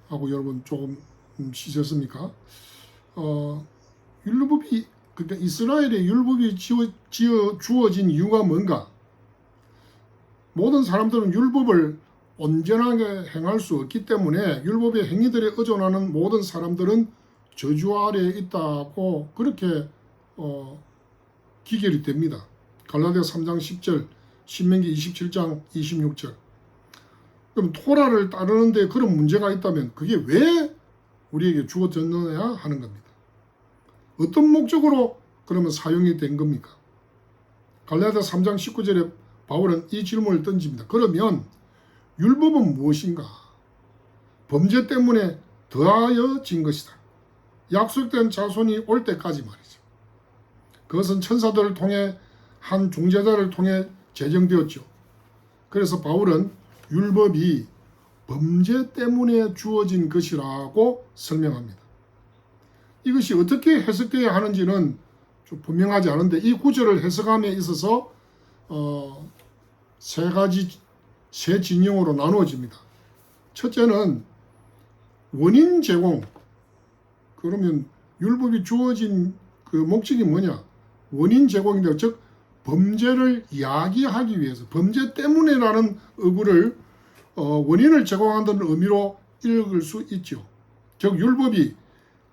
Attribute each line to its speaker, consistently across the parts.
Speaker 1: 하고 여러분 조금 쉬셨습니까? 율법이 그러니까 이스라엘에 율법이 주어진 이유가 뭔가? 모든 사람들은 율법을 온전하게 행할 수 없기 때문에 율법의 행위들에 의존하는 모든 사람들은 저주 아래에 있다고 그렇게 기결이 됩니다. 갈라디아 3장 10절, 신명기 27장 26절. 그럼 토라를 따르는데 그런 문제가 있다면 그게 왜 우리에게 주어졌느냐 하는 겁니다. 어떤 목적으로 그러면 사용이 된 겁니까? 갈라디아 3장 19절에 바울은 이 질문을 던집니다. 그러면 율법은 무엇인가? 범죄 때문에 더하여진 것이다. 약속된 자손이 올 때까지 말이죠. 그것은 천사들을 통해 한 중재자를 통해 제정되었죠. 그래서 바울은 율법이 범죄 때문에 주어진 것이라고 설명합니다. 이것이 어떻게 해석되어야 하는지는 좀 분명하지 않은데 이 구절을 해석함에 있어서 세 진영으로 나누어집니다. 첫째는 원인 제공. 그러면 율법이 주어진 그 목적이 뭐냐? 원인 제공인데, 즉 범죄를 야기하기 위해서, 범죄 때문에라는 어구를 원인을 제공한다는 의미로 읽을 수 있죠. 즉 율법이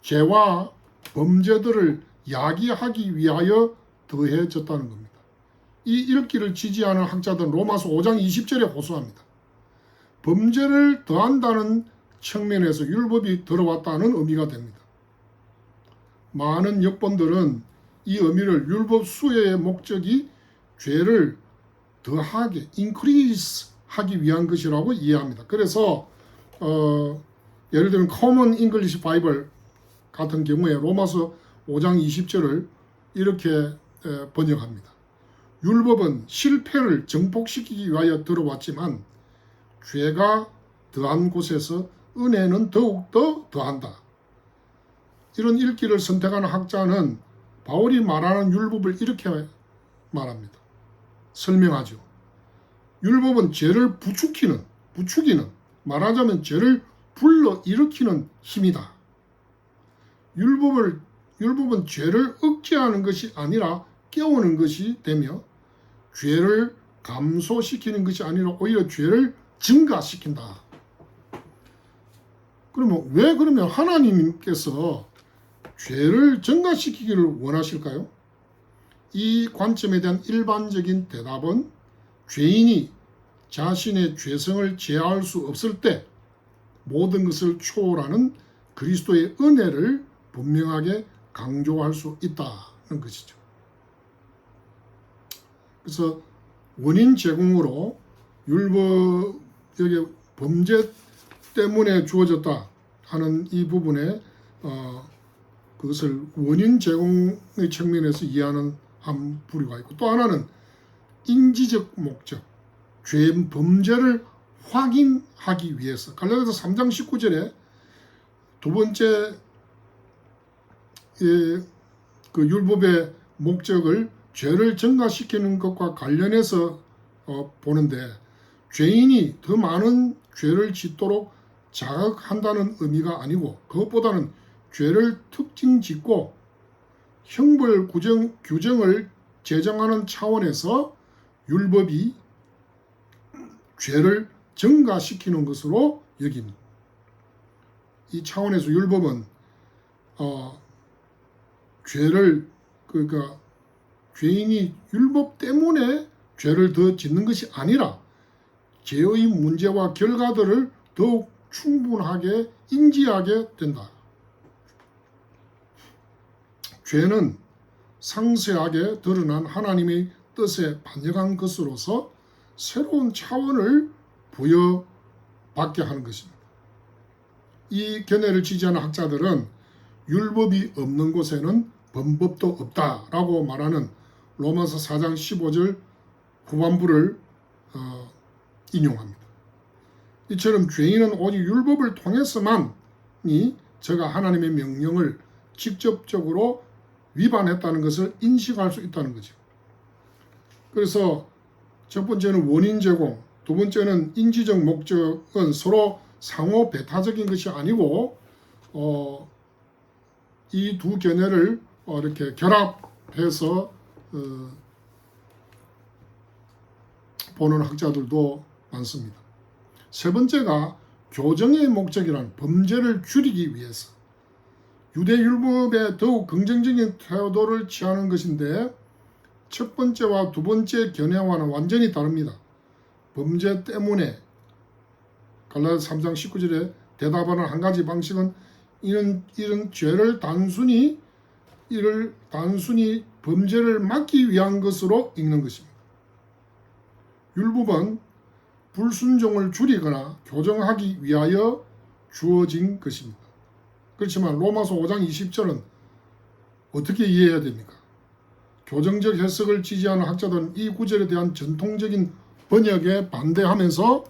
Speaker 1: 죄와 범죄들을 야기하기 위하여 더해졌다는 겁니다. 이 읽기를 지지하는 학자들은 로마서 5장 20절에 호소합니다. 범죄를 더한다는 측면에서 율법이 들어왔다는 의미가 됩니다. 많은 역본들은 이 의미를 율법 수여의 목적이 죄를 더하게 increase 하기 위한 것이라고 이해합니다. 그래서 예를 들면 Common English Bible 같은 경우에 로마서 5장 20절을 이렇게 번역합니다. 율법은 실패를 증폭시키기 위하여 들어왔지만 죄가 더한 곳에서 은혜는 더욱더 더한다. 이런 읽기를 선택하는 학자는 바울이 말하는 율법을 이렇게 말합니다. 설명하죠. 율법은 죄를 부추기는, 말하자면 죄를 불러일으키는 힘이다. 율법은 죄를 억제하는 것이 아니라 깨우는 것이 되며 죄를 감소시키는 것이 아니라 오히려 죄를 증가시킨다. 그러면 하나님께서 죄를 증가시키기를 원하실까요? 이 관점에 대한 일반적인 대답은 죄인이 자신의 죄성을 제어할 수 없을 때 모든 것을 초월하는 그리스도의 은혜를 분명하게 강조할 수 있다는 것이죠. 그래서 원인 제공으로 율법의 범죄 때문에 주어졌다 하는 이 부분에 그것을 원인 제공의 측면에서 이해하는 한 부류가 있고, 또 하나는 인지적 목적, 범죄를 확인하기 위해서. 갈라디아서 3장 19절에 두 번째 그 율법의 목적을 죄를 증가시키는 것과 관련해서 보는데, 죄인이 더 많은 죄를 짓도록 자극한다는 의미가 아니고 그것보다는 죄를 특징 짓고 형벌 규정을 제정하는 차원에서 율법이 죄를 증가시키는 것으로 여깁니다. 이 차원에서 율법은 그러니까 죄인이 율법 때문에 죄를 더 짓는 것이 아니라 죄의 문제와 결과들을 더욱 충분하게 인지하게 된다. 죄는 상세하게 드러난 하나님의 뜻에 반역한 것으로서 새로운 차원을 부여받게 하는 것입니다. 이 견해를 지지하는 학자들은 율법이 없는 곳에는 범법도 없다라고 말하는 로마서 4장 15절 후반부를 인용합니다. 이처럼 죄인은 오직 율법을 통해서만이 저가 하나님의 명령을 직접적으로 위반했다는 것을 인식할 수 있다는 거죠. 그래서 첫 번째는 원인 제공, 두 번째는 인지적 목적은 서로 상호 배타적인 것이 아니고 이 두 견해를 이렇게 결합해서 보는 학자들도 많습니다. 세 번째가 교정의 목적이란 범죄를 줄이기 위해서 유대율법에 더욱 긍정적인 태도를 취하는 것인데, 첫 번째와 두 번째 견해와는 완전히 다릅니다. 범죄 때문에 갈라디아서 3장 19절에 대답하는 한 가지 방식은 이런 죄를 단순히 범죄를 막기 위한 것으로 읽는 것입니다. 율법은 불순종을 줄이거나 교정하기 위하여 주어진 것입니다. 그렇지만 로마서 5장 20절은 어떻게 이해해야 됩니까? 교정적 해석을 지지하는 학자들은 이 구절에 대한 전통적인 번역에 반대하면서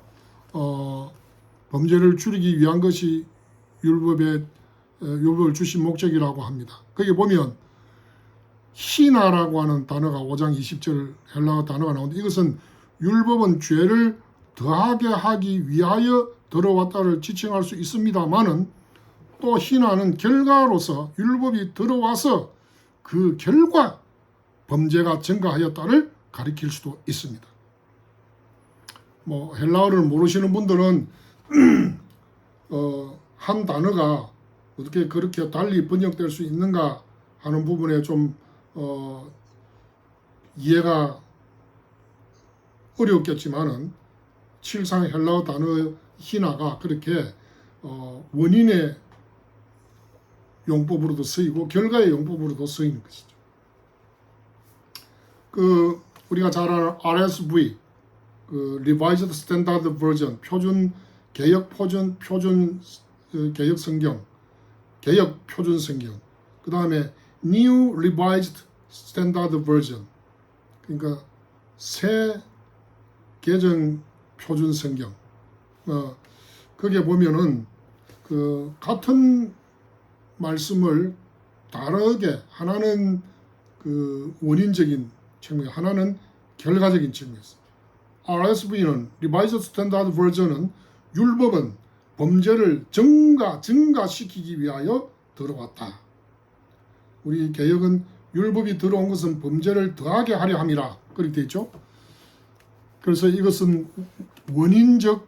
Speaker 1: 범죄를 줄이기 위한 것이 율법을 주신 목적이라고 합니다. 거기 보면 희나라고 하는 단어가 5장 20절 헬라어 단어가 나오는데, 이것은 율법은 죄를 더하게 하기 위하여 들어왔다를 지칭할 수 있습니다만은, 또 희나는 결과로서 율법이 들어와서 그 결과 범죄가 증가하였다를 가리킬 수도 있습니다. 헬라어를 모르시는 분들은 한 단어가 어떻게 그렇게 달리 번역될 수 있는가 하는 부분에 좀 이해가 어렵겠지만은, 실상 헬라어 단어 희나가 그렇게 원인의 용법으로도 쓰이고 결과의 용법으로도 쓰이는 것이죠. 우리가 잘 아는 RSV, Revised Standard Version, 개역 성경, 개역 표준 성경, 그 다음에 New Revised Standard Version, 그러니까 새 개정 표준 성경. 거기에 보면은 같은 말씀을 다르게, 하나는 원인적인 측면, 하나는 결과적인 측면에서. RSV는 Revised Standard Version은 율법은 범죄를 증가시키기 위하여 들어왔다. 우리 개역은 율법이 들어온 것은 범죄를 더하게 하려 함이라 그렇게 되어 있죠. 그래서 이것은 원인적,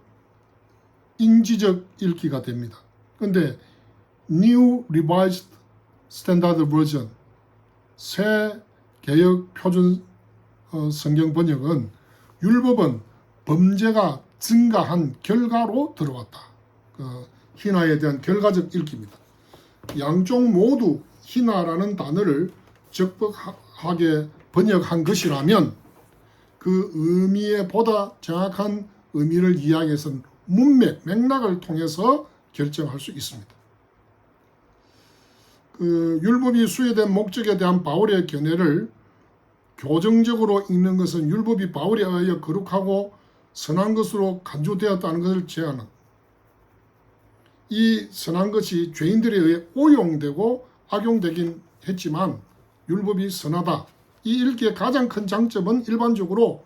Speaker 1: 인지적 읽기가 됩니다. 그런데 New Revised Standard Version, 새 개역 표준 성경 번역은 율법은 범죄가 증가한 결과로 들어왔다. 희나에 대한 결과적 읽기입니다. 양쪽 모두 희나라는 단어를 적법하게 번역한 것이라면 그 의미에 보다 정확한 의미를 이해하기 위해서는 맥락을 통해서 결정할 수 있습니다. 율법이 수여된 목적에 대한 바울의 견해를 교정적으로 읽는 것은 율법이 바울에 의하여 거룩하고 선한 것으로 간주되었다는 것을 제안한, 이 선한 것이 죄인들에 의해 오용되고 악용되긴 했지만 율법이 선하다. 이 읽기의 가장 큰 장점은 일반적으로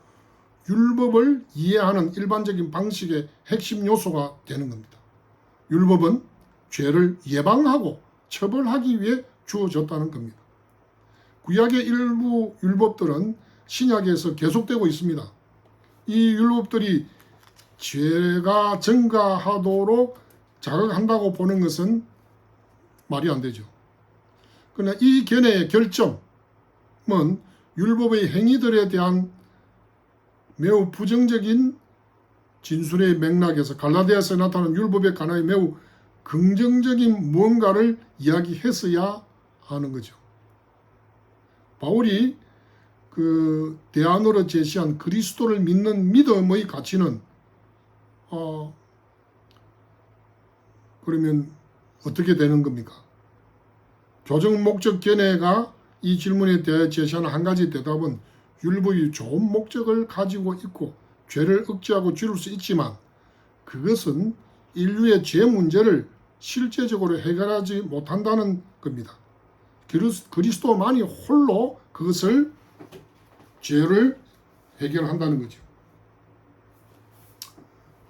Speaker 1: 율법을 이해하는 일반적인 방식의 핵심 요소가 되는 겁니다. 율법은 죄를 예방하고 처벌하기 위해 주어졌다는 겁니다. 구약의 일부 율법들은 신약에서 계속되고 있습니다. 이 율법들이 죄가 증가하도록 자극한다고 보는 것은 말이 안 되죠. 그러나 이 견해의 결점은 율법의 행위들에 대한 매우 부정적인 진술의 맥락에서 갈라디아서에 나타나는 율법에 관하여 매우 긍정적인 무언가를 이야기했어야 하는 거죠. 바울이 대안으로 제시한 그리스도를 믿는 믿음의 가치는 그러면 어떻게 되는 겁니까? 교정 목적 견해가 이 질문에 대해 제시하는 한 가지 대답은 율법이 좋은 목적을 가지고 있고 죄를 억제하고 줄일 수 있지만 그것은 인류의 죄 문제를 실제적으로 해결하지 못한다는 겁니다. 그리스도만이 홀로 그것을, 죄를 해결한다는 거죠.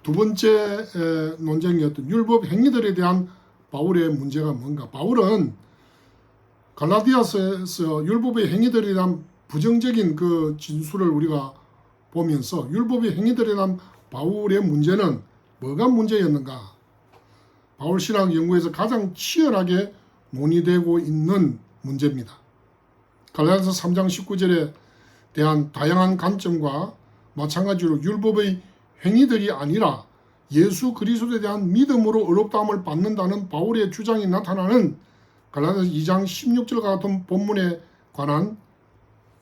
Speaker 1: 두 번째 논쟁이었던 율법 행위들에 대한 바울의 문제가 뭔가. 바울은 갈라디아서에서 율법의 행위들에 대한 부정적인 그 진술을 우리가 보면서 율법의 행위들에 대한 바울의 문제는 뭐가 문제였는가? 바울 신학 연구에서 가장 치열하게 논의되고 있는 문제입니다. 갈라디아서 3장 19절에 대한 다양한 관점과 마찬가지로 율법의 행위들이 아니라 예수 그리스도에 대한 믿음으로 의롭다함을 받는다는 바울의 주장이 나타나는 갈라디아서 2장 16절과 같은 본문에 관한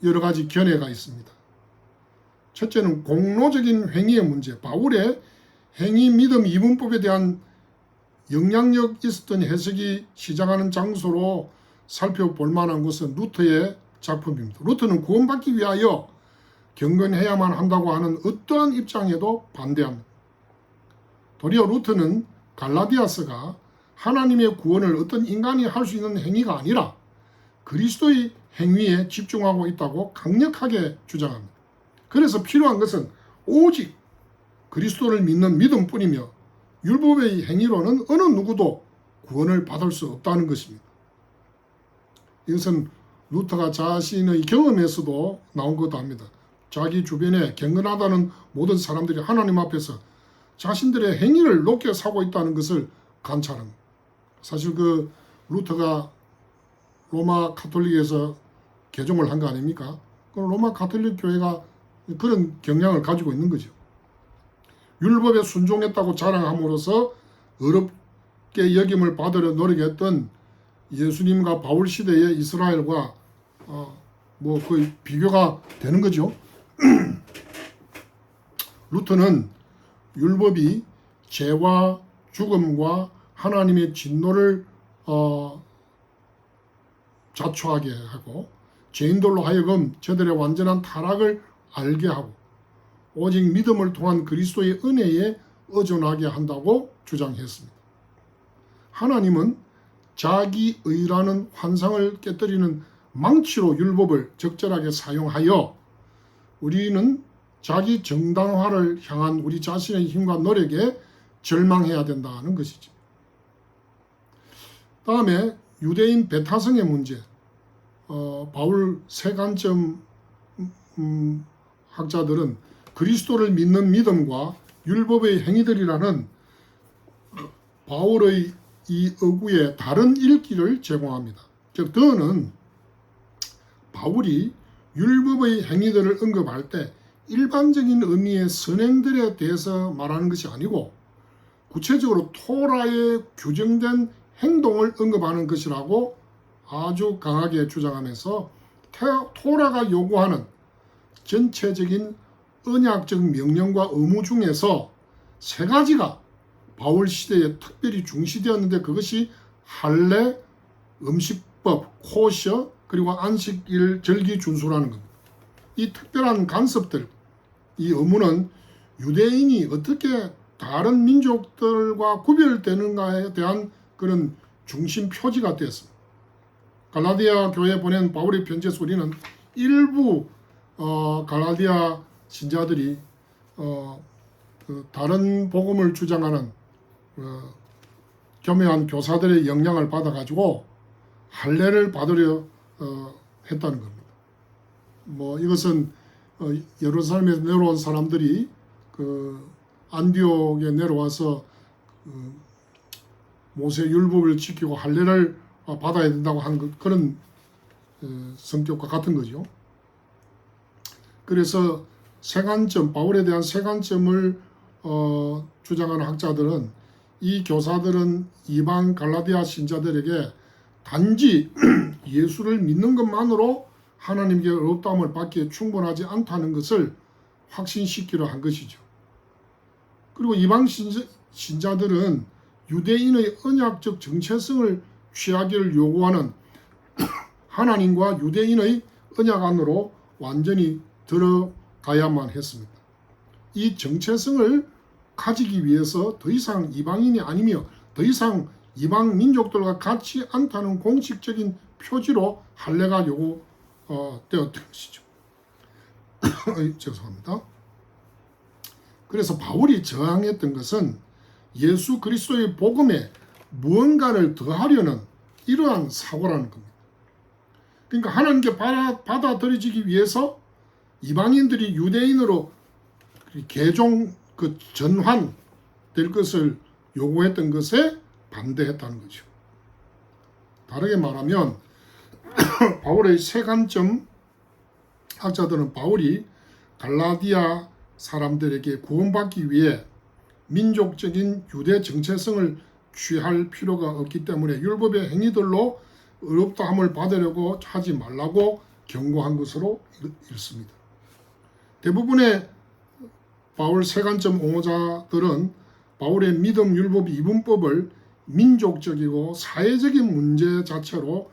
Speaker 1: 여러 가지 견해가 있습니다. 첫째는 공로적인 행위의 문제. 바울의 행위 믿음 이분법에 대한 영향력 있었던 해석이 시작하는 장소로 살펴볼 만한 것은 루터의 작품입니다. 루터는 구원받기 위하여 경건해야만 한다고 하는 어떠한 입장에도 반대합니다. 도리어 루터는 갈라디아서가 하나님의 구원을 어떤 인간이 할 수 있는 행위가 아니라 그리스도의 행위에 집중하고 있다고 강력하게 주장합니다. 그래서 필요한 것은 오직 그리스도를 믿는 믿음뿐이며 율법의 행위로는 어느 누구도 구원을 받을 수 없다는 것입니다. 이것은 루터가 자신의 경험에서도 나온 것도 합니다. 자기 주변에 경건하다는 모든 사람들이 하나님 앞에서 자신들의 행위를 높게 사고 있다는 것을 관찰합니다. 사실 그 루터가 로마 가톨릭에서 개종을 한 거 아닙니까? 그 로마 가톨릭 교회가 그런 경향을 가지고 있는 거죠. 율법에 순종했다고 자랑함으로써 어렵게 여김을 받으려 노력했던 예수님과 바울 시대의 이스라엘과 거의 비교가 되는 거죠. 루터는 율법이 죄와 죽음과 하나님의 진노를 자초하게 하고 죄인들로 하여금 저들의 완전한 타락을 알게 하고 오직 믿음을 통한 그리스도의 은혜에 의존하게 한다고 주장했습니다. 하나님은 자기의라는 환상을 깨뜨리는 망치로 율법을 적절하게 사용하여 우리는 자기 정당화를 향한 우리 자신의 힘과 노력에 절망해야 된다는 것이죠. 다음에 유대인 배타성의 문제. 바울 세관점 학자들은 그리스도를 믿는 믿음과 율법의 행위들이라는 바울의 이 어구의 다른 읽기를 제공합니다. 즉 더는 바울이 율법의 행위들을 언급할 때 일반적인 의미의 선행들에 대해서 말하는 것이 아니고 구체적으로 토라에 규정된 행동을 언급하는 것이라고 아주 강하게 주장하면서 토라가 요구하는 전체적인 언약적 명령과 의무 중에서 세 가지가 바울 시대에 특별히 중시되었는데 그것이 할례, 음식법, 코셔 그리고 안식일 절기 준수라는 겁니다. 이 특별한 간섭들, 이 의무는 유대인이 어떻게 다른 민족들과 구별되는가에 대한 그런 중심 표지가 되었습니다. 갈라디아 교회에 보낸 바울의 편지에서 우리는 일부 갈라디아 신자들이 다른 복음을 주장하는 교묘한 교사들의 영향을 받아가지고 할례를 받으려 했다는 겁니다. 이것은 예루살렘에서 내려온 사람들이 그 안디옥에 내려와서 모세 율법을 지키고 할례를 받아야 된다고 하는 그런 성격과 같은 거죠. 그래서 세관점, 바울에 대한 세관점을 주장하는 학자들은 이 교사들은 이방 갈라디아 신자들에게 단지 예수를 믿는 것만으로 하나님께 의롭다함을 받기에 충분하지 않다는 것을 확신시키려 한 것이죠. 그리고 이방 신자들은 유대인의 언약적 정체성을 취하기를 요구하는 하나님과 유대인의 언약 안으로 완전히 들어가야만 했습니다. 이 정체성을 가지기 위해서 더 이상 이방인이 아니며 더 이상 이방 민족들과 같지 않다는 공식적인 표지로 할례가 요구되었던 것이죠. 죄송합니다. 그래서 바울이 저항했던 것은 예수 그리스도의 복음에 무언가를 더하려는 이러한 사고라는 겁니다. 그러니까 하나님께 받아들여지기 위해서 이방인들이 유대인으로 개종 전환될 것을 요구했던 것에 반대했다는 거죠. 다르게 말하면 바울의 세 관점, 학자들은 바울이 갈라디아 사람들에게 구원받기 위해 민족적인 유대 정체성을 취할 필요가 없기 때문에 율법의 행위들로 의롭다함을 받으려고 하지 말라고 경고한 것으로 읽습니다. 대부분의 바울 세관점 옹호자들은 바울의 믿음 율법 이분법을 민족적이고 사회적인 문제 자체로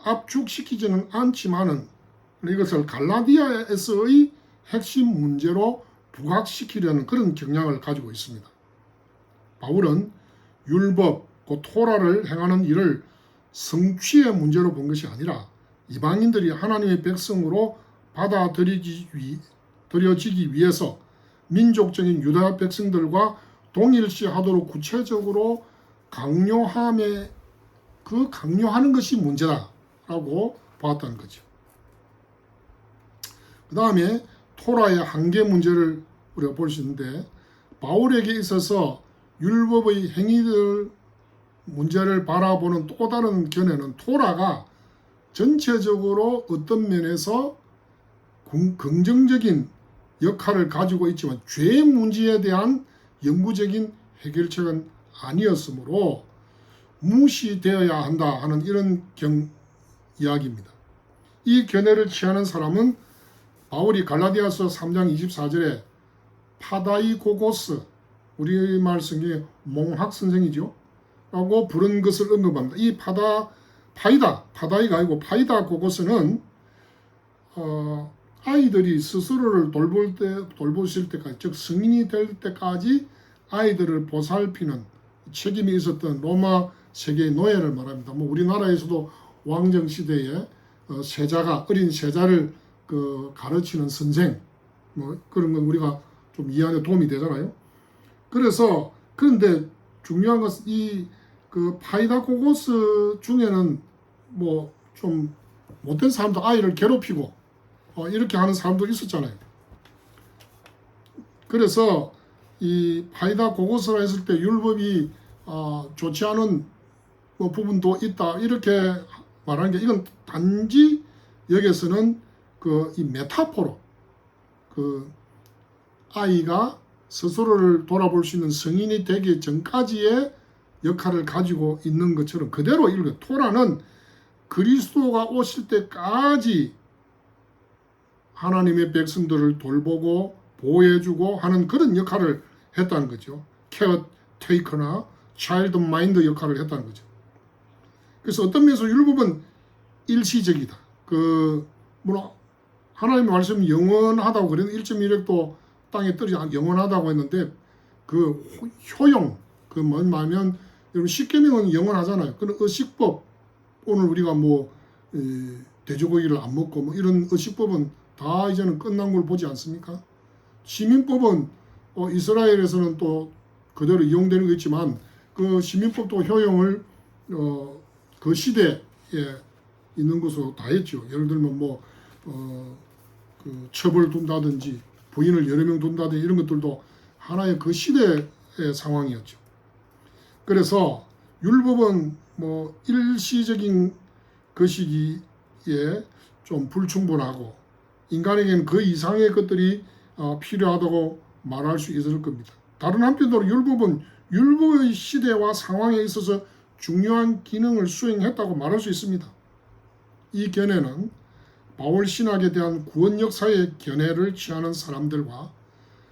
Speaker 1: 압축시키지는 않지만은 이것을 갈라디아에서의 핵심 문제로 부각시키려는 그런 경향을 가지고 있습니다. 바울은 율법, 그 토라를 행하는 일을 성취의 문제로 본 것이 아니라 이방인들이 하나님의 백성으로 받아들여지기 위해서 민족적인 유다 백성들과 동일시하도록 구체적으로 강요하는 것이 문제다라고 보았다는 거죠. 그 다음에 토라의 한계 문제를 우리가 볼 수 있는데 바울에게 있어서 율법의 행위들 문제를 바라보는 또 다른 견해는 토라가 전체적으로 어떤 면에서 긍정적인 역할을 가지고 있지만 죄의 문제에 대한 영구적인 해결책은 아니었으므로 무시되어야 한다 하는 이런 이야기입니다. 이 견해를 취하는 사람은 바울이 갈라디아서 3장 24절에 파다이고고스, 우리말 성경에 몽학 선생이죠 라고 부른 것을 언급합니다. 이 파다이가 아니고 파이다고고스는 아이들이 스스로를 돌보실 때까지, 즉 성인이 될 때까지 아이들을 보살피는 책임이 있었던 로마 세계의 노예를 말합니다. 우리나라에서도 왕정 시대에 어린 세자를 가르치는 선생, 그런 건 우리가 좀 이해하는 도움이 되잖아요. 그런데 중요한 것은 이 파이다고고스 중에는 좀 못된 사람도 아이를 괴롭히고 이렇게 하는 사람도 있었잖아요. 그래서 이 파이다고고스라 했을 때 율법이 좋지 않은 부분도 있다 이렇게 말하는 게, 이건 단지 여기서는 이 메타포로 아이가 스스로를 돌아볼 수 있는 성인이 되기 전까지의 역할을 가지고 있는 것처럼 그대로 읽어요. 토라는 그리스도가 오실 때까지 하나님의 백성들을 돌보고 보호해주고 하는 그런 역할을 했다는 거죠. 케어테이커나 차일드 마인드 역할을 했다는 거죠. 그래서 어떤 면에서 율법은 일시적이다. 하나님의 말씀이 영원하다고 그랬는데 1.1획도 땅에 떨어지지 영원하다고 했는데 효용, 뭐냐면 여러분 십계명은 영원하잖아요. 그런 의식법, 오늘 우리가 돼지고기를 안 먹고 이런 의식법은 다 이제는 끝난 걸 보지 않습니까? 시민법은 이스라엘에서는 또 그대로 이용되는 거 있지만 그 시민법도 효용을 그 시대에 있는 것으로 다 했죠. 예를 들면 처벌 둔다든지 부인을 여러 명 둔다든지 이런 것들도 하나의 그 시대의 상황이었죠. 그래서 율법은 일시적인 것이기에 좀 불충분하고 인간에게는 그 이상의 것들이 필요하다고 말할 수 있을 겁니다. 다른 한편으로 율법은 율법의 시대와 상황에 있어서 중요한 기능을 수행했다고 말할 수 있습니다. 이 견해는 바울 신학에 대한 구원 역사의 견해를 취하는 사람들과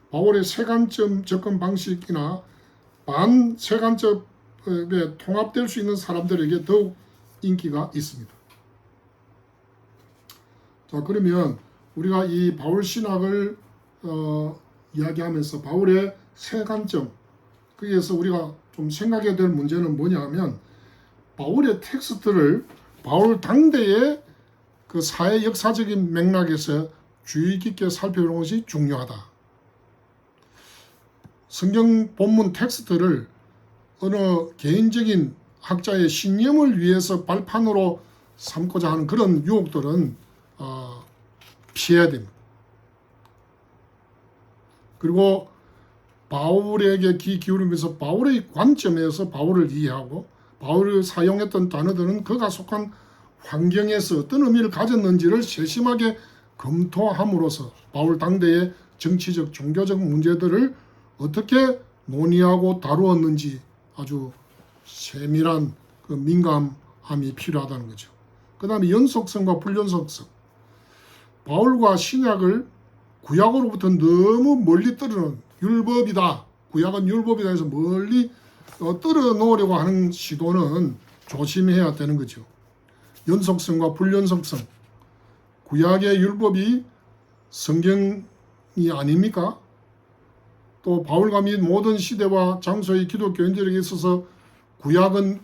Speaker 1: 바울의 세관점 접근 방식이나 반세관점에 통합될 수 있는 사람들에게 더욱 인기가 있습니다. 자, 그러면 우리가 이 바울 신학을 이야기하면서 바울의 세관점, 거기에서 우리가 좀 생각해야 될 문제는 뭐냐면 바울의 텍스트를 바울 당대의 그 사회 역사적인 맥락에서 주의 깊게 살펴보는 것이 중요하다. 성경 본문 텍스트를 어느 개인적인 학자의 신념을 위해서 발판으로 삼고자 하는 그런 유혹들은 피해야 됩니다. 그리고 바울에게 귀 기울이면서 바울의 관점에서 바울을 이해하고 바울이 사용했던 단어들은 그가 속한 환경에서 어떤 의미를 가졌는지를 세심하게 검토함으로써 바울 당대의 정치적, 종교적 문제들을 어떻게 논의하고 다루었는지 아주 세밀한 그 민감함이 필요하다는 거죠. 그 다음에 연속성과 불연속성. 바울과 신약을 구약으로부터 너무 멀리 떨어놓은 율법이다. 구약은 율법이다 해서 멀리 떨어놓으려고 하는 시도는 조심해야 되는 거죠. 연속성과 불연속성. 구약의 율법이 성경이 아닙니까? 또 바울과 및 모든 시대와 장소의 기독교인들에게 있어서 구약은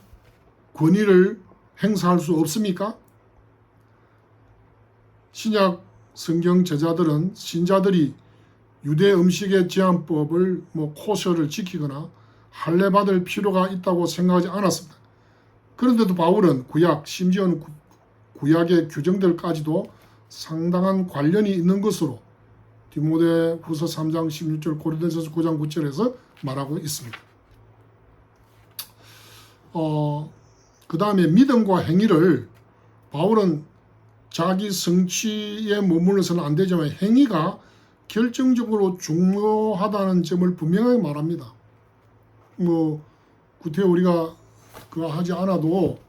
Speaker 1: 권위를 행사할 수 없습니까? 신약 성경 제자들은 신자들이 유대 음식의 제한법을 코셔를 지키거나 할례 받을 필요가 있다고 생각하지 않았습니다. 그런데도 바울은 구약, 심지어는 구약의 규정들까지도 상당한 관련이 있는 것으로 디모데 후서 3장 16절, 고린도전서 9장 9절에서 말하고 있습니다. 그 다음에 믿음과 행위를 바울은 자기 성취에 머물러서는 안 되지만 행위가 결정적으로 중요하다는 점을 분명하게 말합니다. 구태여 우리가 그거 하지 않아도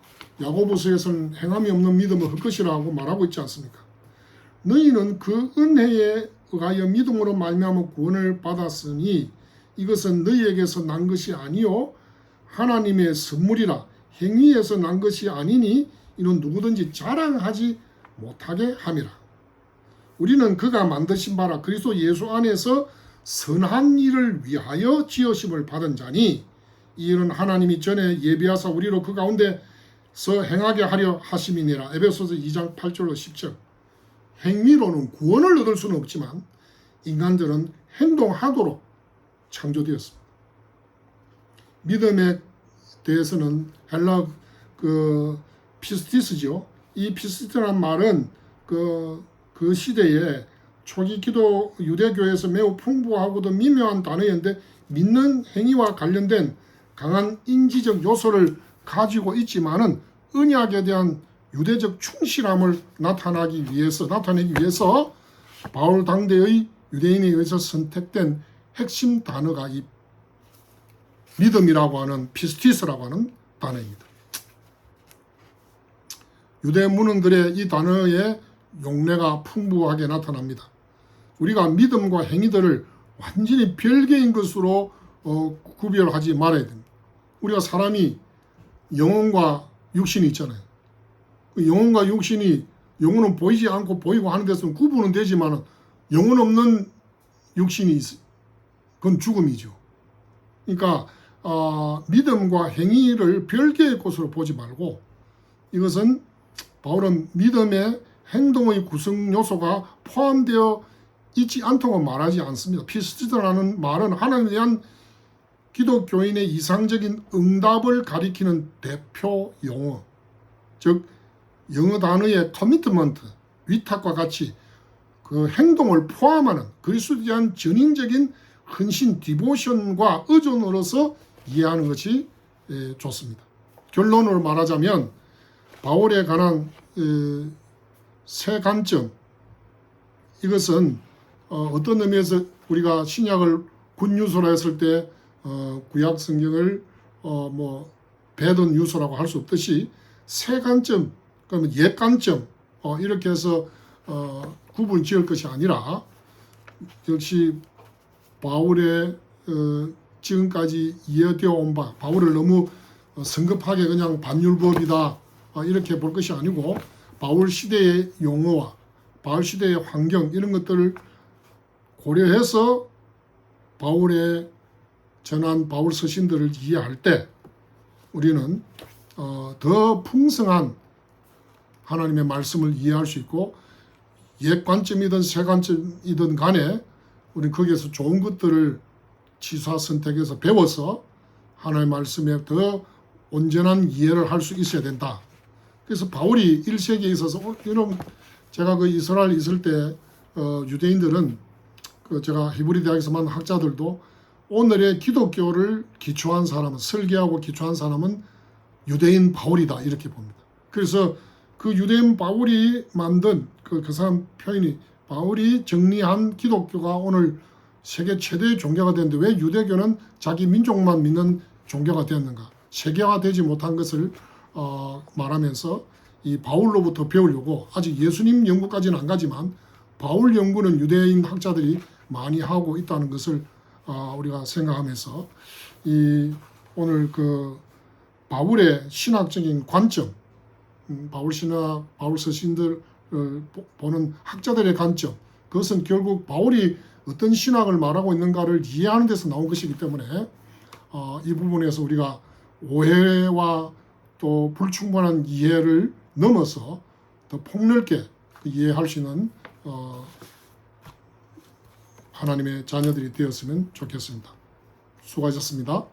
Speaker 1: 야고보서에서는 행함이 없는 믿음을 헛것이라고 말하고 있지 않습니까? 너희는 그 은혜에 의하여 믿음으로 말미암아 구원을 받았으니 이것은 너희에게서 난 것이 아니요 하나님의 선물이라. 행위에서 난 것이 아니니 이는 누구든지 자랑하지 못하게 함이라. 우리는 그가 만드신 바라 그리스도 예수 안에서 선한 일을 위하여 지으심을 받은 자니 이 일은 하나님이 전에 예비하사 우리로 그 가운데서 행하게 하려 하심이니라. 에베소서 2장 8절로 10절. 행위로는 구원을 얻을 수는 없지만 인간들은 행동하도록 창조되었습니다. 믿음에 대해서는 헬라 피스티스죠. 이 피스티스라는 말은 그 시대에 초기 기도 유대교에서 매우 풍부하고도 미묘한 단어였는데 믿는 행위와 관련된 강한 인지적 요소를 가지고 있지만은 언약에 대한 유대적 충실함을 나타내기 위해서 바울 당대의 유대인에 의해서 선택된 핵심 단어가 이 믿음이라고 하는 피스티스라고 하는 단어입니다. 유대 문헌들의 이 단어의 용례가 풍부하게 나타납니다. 우리가 믿음과 행위들을 완전히 별개인 것으로 구별하지 말아야 됩니다. 우리가 사람이 영혼과 육신이 있잖아요. 영혼과 육신이 영혼은 보이지 않고 보이고 하는 데서는 구분은 되지만 영혼 없는 육신이 있어요. 그건 죽음이죠. 그러니까 믿음과 행위를 별개의 것으로 보지 말고 이것은 바울은 믿음의 행동의 구성 요소가 포함되어 있지 않다고 말하지 않습니다. 피스티스라는 말은 하나님에 대한 기독교인의 이상적인 응답을 가리키는 대표 용어, 즉 영어 단어의 커미트먼트, 위탁과 같이 그 행동을 포함하는 그리스도에 대한 전인적인 헌신, 디보션과 의존으로서 이해하는 것이 좋습니다. 결론으로 말하자면 바울에 관한 세 관점, 이것은 어떤 의미에서 우리가 신약을 굿유소라 했을 때 구약 성경을 배던 유소라고 할 수 없듯이 세 관점, 그러면 옛 관점 이렇게 해서 구분 지을 것이 아니라 역시 바울의 지금까지 이해되어 온 바, 바울을 너무 성급하게 그냥 반율법이다 이렇게 볼 것이 아니고 바울 시대의 용어와 바울 시대의 환경 이런 것들을 고려해서 바울의 전한 바울 서신들을 이해할 때 우리는 더 풍성한 하나님의 말씀을 이해할 수 있고 옛 관점이든 새 관점이든 간에 우리는 거기에서 좋은 것들을 취사 선택에서 배워서 하나님의 말씀에 더 온전한 이해를 할 수 있어야 된다. 그래서 바울이 1세기에 있어서 여러분 제가 그 이스라엘 있을 때 유대인들은 그 제가 히브리 대학에서 만난 학자들도 오늘의 기독교를 기초한 사람은 설계하고 기초한 사람은 유대인 바울이다 이렇게 봅니다. 그래서 그 유대인 바울이 만든 그 사람 표현이 바울이 정리한 기독교가 오늘 세계 최대의 종교가 됐는데 왜 유대교는 자기 민족만 믿는 종교가 되었는가? 세계화되지 못한 것을 말하면서 이 바울로부터 배우려고 아직 예수님 연구까지는 안 가지만 바울 연구는 유대인 학자들이 많이 하고 있다는 것을 우리가 생각하면서 이 오늘 그 바울의 신학적인 관점, 바울 신학, 바울 서신들을 보는 학자들의 관점, 그것은 결국 바울이 어떤 신학을 말하고 있는가를 이해하는 데서 나온 것이기 때문에 이 부분에서 우리가 오해와 또 불충분한 이해를 넘어서 더 폭넓게 이해할 수 있는 하나님의 자녀들이 되었으면 좋겠습니다. 수고하셨습니다.